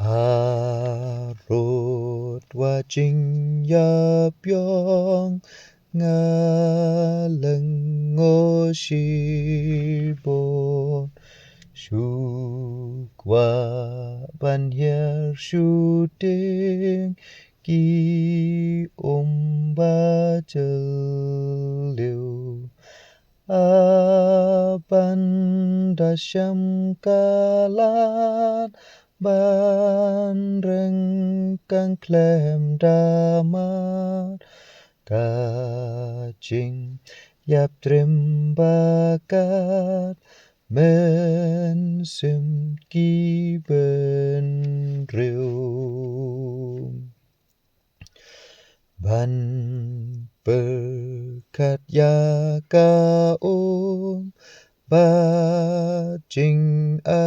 Harut wajing yapyong ngaleng ngosibon shukwa banyer shooting ki umba liu aban dasyam kalan ban reng kang klem damat kacing yap trim bakat men sim ki ben riu ban berkat ya ka ba jing a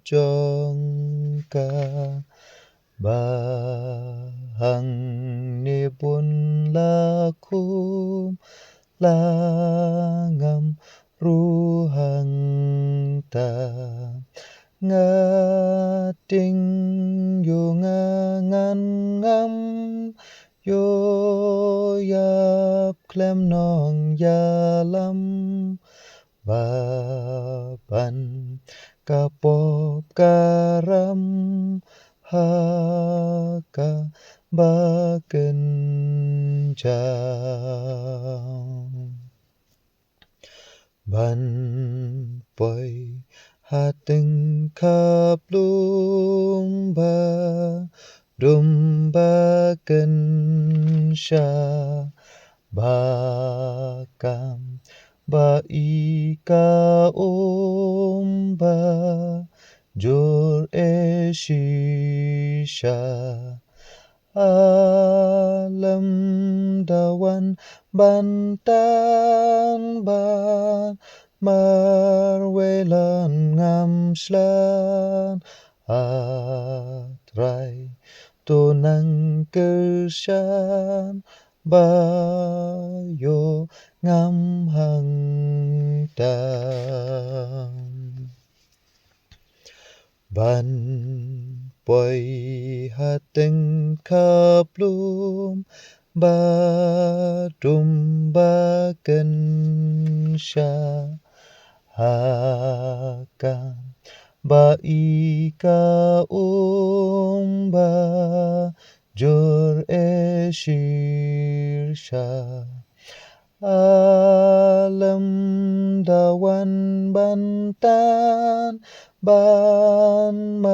jong ka ba hang ni bun la kum la ngam ru hang ta nga ting yo nga ngan ngam yo yap klem nong ya lam baban kapop karam haka baken jam ban poi hating kaplum ba dum baken sha bakam ba ika ba jor e shisha alam dawan bantan ban marwelan ngamslan atrai tonang kersyan bayo ngam hang tam ban poi hating kaplum ba dum baken sha haka ba ika ba jor e shirsha alam dawan bantan ban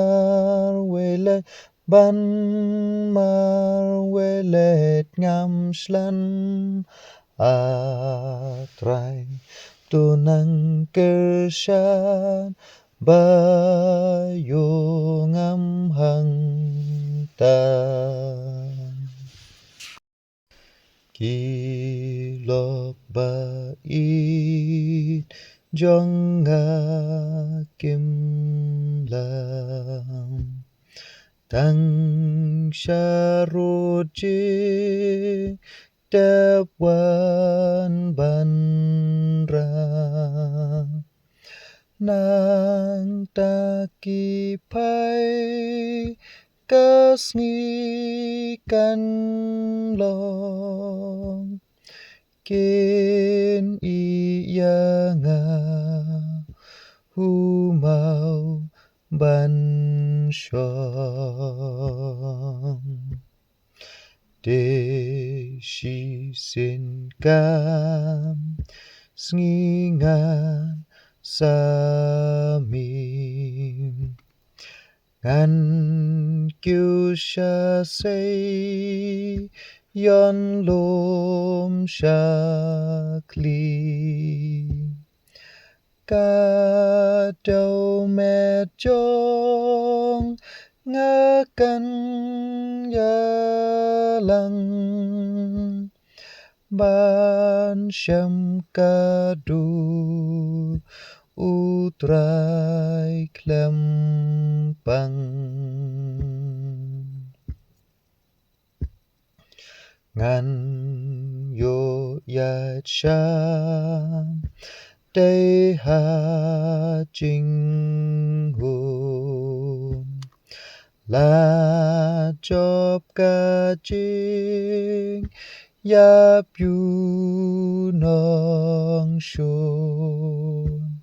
marwelet ngamslan atrai tunang kersyan bayo ngam hang tan kilok bait jong kim lam tang sharuji tep wan ban ra nang taki pai kasngi kan long kin iya nga humau ban shong de shi sin kam sngingan samim ngan kyu sha say yon lom shakli ka đâu mẹ chong nga kan ya lang ban sham ka du utrai klem pang ngan yo ya sham day ha jing hun La job ka jing yap yu nong shun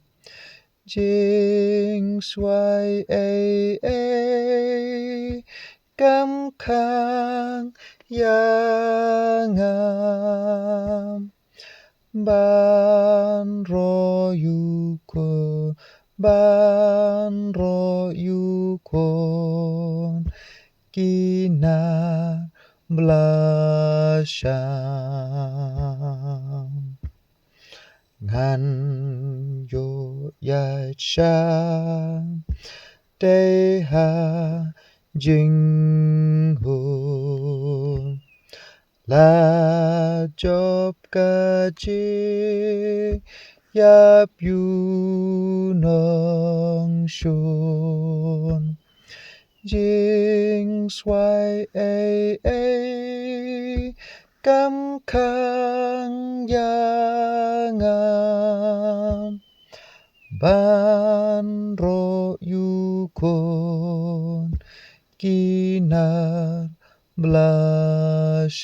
jing swai cam khang yang ban ro yu kon ban ro yu kon kina blaşan ngan yo ya shan de ha jing hun la job ka chi yap yu nong shun jing swai cam khang yang ban ro yu kon kinar blaşan